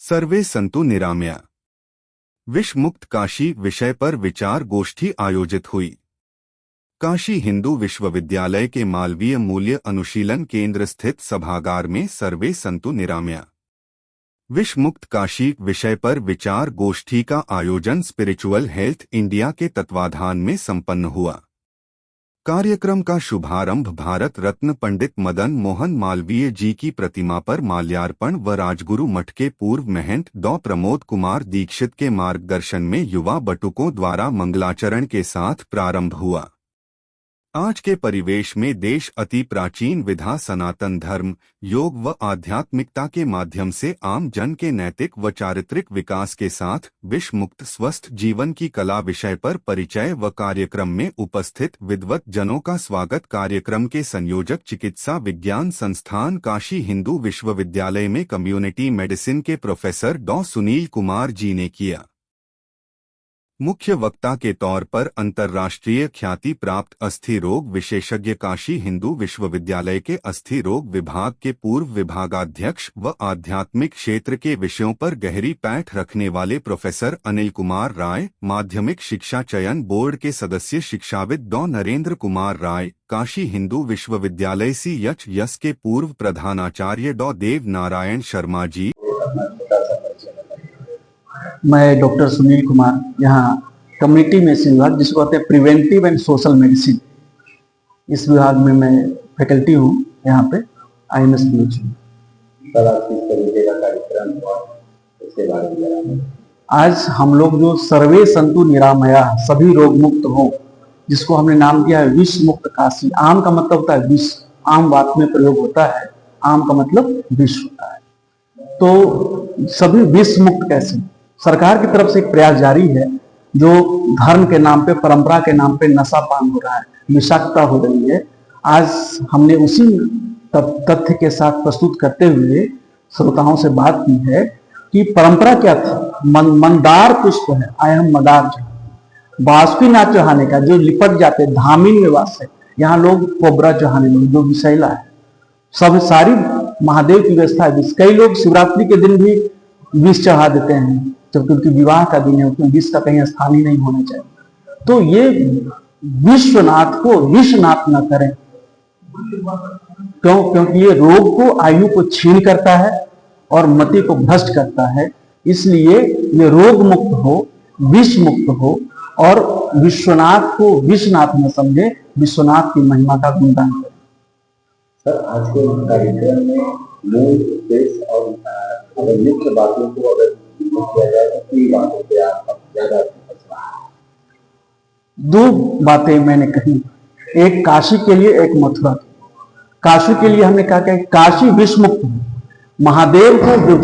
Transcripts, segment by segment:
सर्वे संतु निरामया। विष मुक्त काशी विषय पर विचार गोष्ठी आयोजित हुई। काशी हिंदू विश्वविद्यालय के मालवीय मूल्य अनुशीलन केंद्र स्थित सभागार में सर्वे संतु निरामया विष मुक्त काशी विषय पर विचार गोष्ठी का आयोजन स्पिरिचुअल हेल्थ इंडिया के तत्वाधान में संपन्न हुआ। कार्यक्रम का शुभारंभ भारत रत्न पंडित मदन मोहन मालवीय जी की प्रतिमा पर माल्यार्पण व राजगुरु मठ के पूर्व महंत डॉ प्रमोद कुमार दीक्षित के मार्गदर्शन में युवा बटुकों द्वारा मंगलाचरण के साथ प्रारंभ हुआ। आज के परिवेश में देश अति प्राचीन विधा सनातन धर्म, योग व आध्यात्मिकता के माध्यम से आम जन के नैतिक व चारित्रिक विकास के साथ विष मुक्त स्वस्थ जीवन की कला विषय पर परिचय व कार्यक्रम में उपस्थित विद्वत जनों का स्वागत कार्यक्रम के संयोजक चिकित्सा विज्ञान संस्थान काशी हिंदू विश्वविद्यालय में कम्युनिटी मेडिसिन के प्रोफेसर डॉ सुनील कुमार जी ने किया। मुख्य वक्ता के तौर पर अंतर्राष्ट्रीय ख्याति प्राप्त अस्थि रोग विशेषज्ञ काशी हिंदू विश्वविद्यालय के अस्थि रोग विभाग के पूर्व विभागाध्यक्ष व आध्यात्मिक क्षेत्र के विषयों पर गहरी पैठ रखने वाले प्रोफेसर अनिल कुमार राय, माध्यमिक शिक्षा चयन बोर्ड के सदस्य शिक्षाविद डॉ नरेंद्र कुमार राय, काशी हिंदू विश्वविद्यालय CHS के पूर्व प्रधानाचार्य डॉ देव नारायण शर्मा जी। मैं डॉक्टर सुनील कुमार, यहाँ कम्युनिटी मेडिसिन विभाग जिसको कहते हैं प्रिवेंटिव एंड सोशल मेडिसिन, इस विभाग में मैं फैकल्टी हूँ यहाँ पे IMS PH। आज हम लोग जो सर्वे संतु निरामया सभी रोग मुक्त हो, जिसको हमने नाम दिया है विष मुक्त काशी। आम का मतलब होता है विष, आम बात में प्रयोग होता है, आम का मतलब विष होता है। तो सभी विष मुक्त कैसे? सरकार की तरफ से एक प्रयास जारी है, जो धर्म के नाम पे, परंपरा के नाम पे नशा पान हो रहा है, विषाक्तता हो रही है। आज हमने उसी तथ्य के साथ प्रस्तुत करते हुए श्रोताओं से बात की है कि परंपरा क्या थी। मंदार पुष्प है, आयम मदार बासुकीनाथ चढ़ाने का, जो लिपट जाते धामिन में वास है। यहाँ लोग कोबरा चढ़ाने लोग जो विषैला है, सब सारी महादेव की व्यवस्था है। कई लोग शिवरात्रि के दिन भी विष चढ़ा देते हैं, जबकि उनकी विवाह का दिन है, उसमें विष का कहीं स्थान ही नहीं होना चाहिए। तो ये विश्वनाथ को विषनाथ न करें। क्यों? क्योंकि ये रोग को, आयु को छीन करता है और मति को भ्रष्ट करता है। इसलिए ये रोग मुक्त हो, विष मुक्त हो और विश्वनाथ को विषनाथ न समझे, विश्वनाथ की महिमा का गुणगान करें। सर, आज के कार्यक्रम में मूल उद्देश्य और मुख्य बातों को अगर किया जाए तो तीन बातों पे आप ज्यादा दो बातें मैंने कही, एक काशी के लिए, एक मथुरा। काशी के लिए हमने कहा कि काशी विष मुक्त हो। महादेव को जो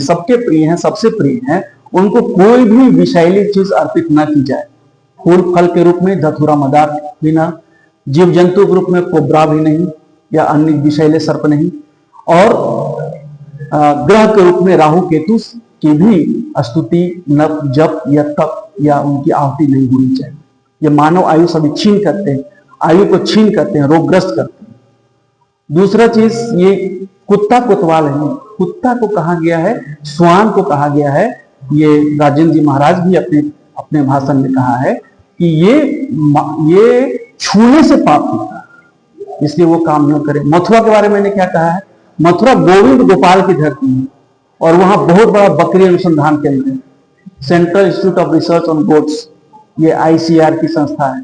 सबके प्रिय हैं, सबसे प्रिय हैं, उनको कोई भी विषैली चीज अर्पित न की जाए। फूल फल के रूप में धतूरा मदार भी ना, जीव जंतु के रूप में कोबरा भी नहीं या अन्य विषैले सर्प नहीं, और ग्रह के रूप में राहु केतु की भी स्तुति, नप, जप या तप या उनकी आहुति नहीं होनी चाहिए। ये मानव आयु सभी छीन करते हैं, आयु को छीन करते हैं, रोगग्रस्त करते हैं। दूसरा चीज, ये कुत्ता कोतवाल है। कुत्ता को कहा गया है, स्वान को कहा गया है। ये राजेंद्र जी महाराज भी अपने भाषण में कहा है कि ये छूने से पाप होता है, इसलिए वो काम न करे। मथुरा के बारे में मैंने क्या कहा है? मथुरा गोविंद गोपाल की धरती है और वहां बहुत बड़ा बकरी अनुसंधान केंद्र है, central institute of research on goats, ये ICR की संस्था है।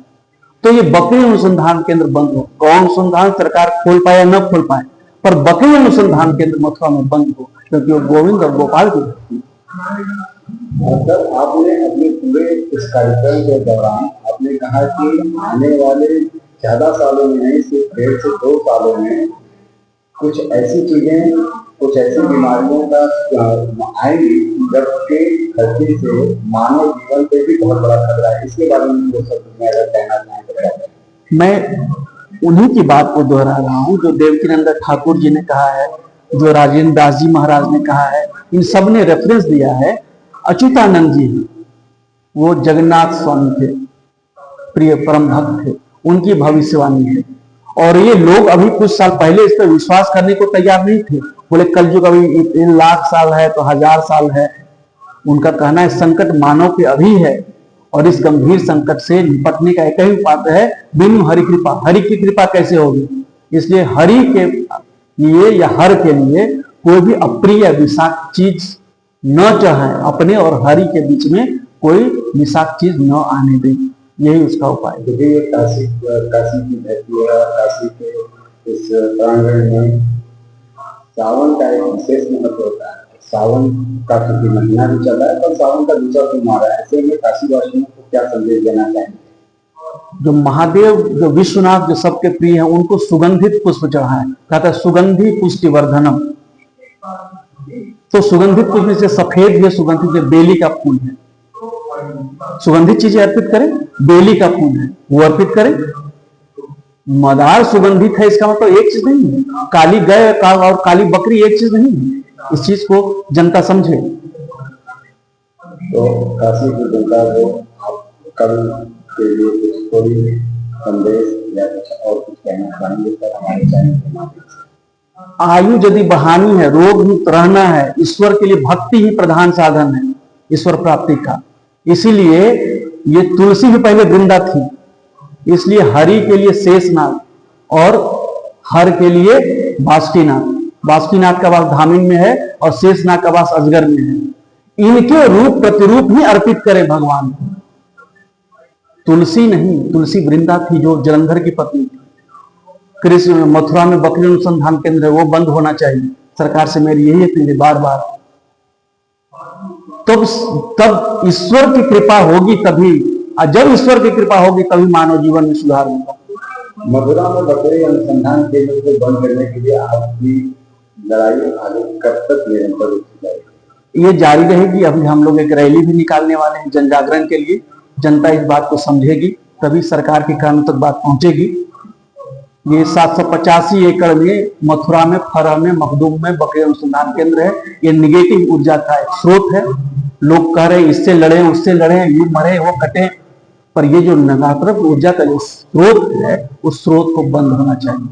तो ये बकरी अनुसंधान केंद्र बंद हो। गौ अनुसंधान सरकार खोल पाए या न खोल पाए, पर बकरी अनुसंधान केंद्र मथुरा में बंद हो, क्योंकि वो गोविंद और गोपाल की धरती है। सर, आपने अपने पूरे इस कार्यक्रम के दौरान आपने कहा कि आने वाले ज्यादा सालों में नहीं, सिर्फ 1.5 से 2 सालों में कुछ ऐसी चीजें, कुछ ऐसी बीमारियों का आएंगी जबकि धरती से मानव जीवन पे भी बहुत बड़ा खतरा है। इसके बारे में जो सब अगर कहना चाहें। मैं उन्हीं की बात को दोहरा रहा हूँ जो देवकीनंदन ठाकुर जी ने कहा है, जो राजेंद्र दास जी महाराज ने कहा है। इन सब ने रेफरेंस दिया है। अच्युतानंद जी, वो जगन्नाथ स्वामी थे, प्रिय परम भक्त थे, उनकी भविष्यवाणी है। और ये लोग अभी कुछ साल पहले इस पर विश्वास करने को तैयार नहीं थे, बोले कलयुग अभी लाख साल है तो 1000 साल है। उनका कहना है संकट मानव के अभी है और इस गंभीर संकट से निपटने का एक ही उपाय है बिनु हरि कृपा। हरि की कृपा कैसे होगी? इसलिए हरि के लिए या हर के लिए कोई भी अप्रिय विषाक्त चीज न चाहे, अपने और हरि के बीच में कोई विषाक्त चीज न आने दे, यही उसका उपाय है। देखिए ये काशी की धरती है, काशी के इस प्रांगण में सावन का एक विशेष महत्व होता है। सावन का क्योंकि महीना भी चल रहा है और सावन का दूसरा सोमवार है, ऐसे में काशी वासियों को क्या संदेश देना चाहिए? जो महादेव जो विश्वनाथ जो सबके प्रिय हैं उनको सुगंधित पुष्प चढ़ाएं। कहता है सुगंधि पुष्टिवर्धनम। तो सुगंधित पुष्प में से सफेद है, सुगंधित है, बेली का फूल है। सुगंधित चीजें अर्पित करें, बेली का फूल है वो अर्पित करें। मदार सुगंधित है इसका मतलब एक चीज नहीं है, काली गाय और काली बकरी एक चीज नहीं है। इस चीज को जनता समझे। तो काशी की जनता को आप कल के लिए कुछ थोड़ी संदेश या कुछ और कुछ कहना चाहेंगे सर हमारे चैनल के माध्यम से? आयु यदि बढ़ानी है, रोग मुक्त रहना है, ईश्वर के लिए भक्ति ही प्रधान साधन है ईश्वर प्राप्ति का। इसीलिए ये तुलसी भी पहले वृंदा थी, इसलिए हरि के लिए शेषनाग और हर के लिए बासुकीनाथ। बासुकीनाथ का वास धामिन में है और शेषनाग का वास अजगर में है। इनके रूप प्रतिरूप ही अर्पित करें भगवान को। तुलसी नहीं, तुलसी वृंदा थी जो जलंधर की पत्नी थी। कृष्ण मथुरा में बकरी अनुसंधान केंद्र है वो बंद होना चाहिए। सरकार से मेरी यही अपील है बार बार। तब ईश्वर की कृपा होगी तभी, और जब ईश्वर की कृपा होगी तभी मानव जीवन में सुधार होगा। मथुरा में बकरी अनुसंधान केंद्र को बंद करने के लिए आपकी लड़ाई आगे कब तक निरंतर जाएगी? ये जारी रहेगी। अभी हम लोग एक रैली भी निकालने वाले हैं जन जागरण के लिए। जनता इस बात को समझेगी तभी सरकार के कानों तक बात पहुंचेगी। ये 785 एकड़ में मथुरा में, फरह में, मखदूम में बकरी अनुसंधान केंद्र है। ये निगेटिव ऊर्जा का एक स्रोत है। लोग कह रहे हैं इससे लड़े उससे लड़े, ये मरे वो कटे, पर ये जो नकारात्मक ऊर्जा का जो स्रोत है उस स्रोत को बंद होना चाहिए।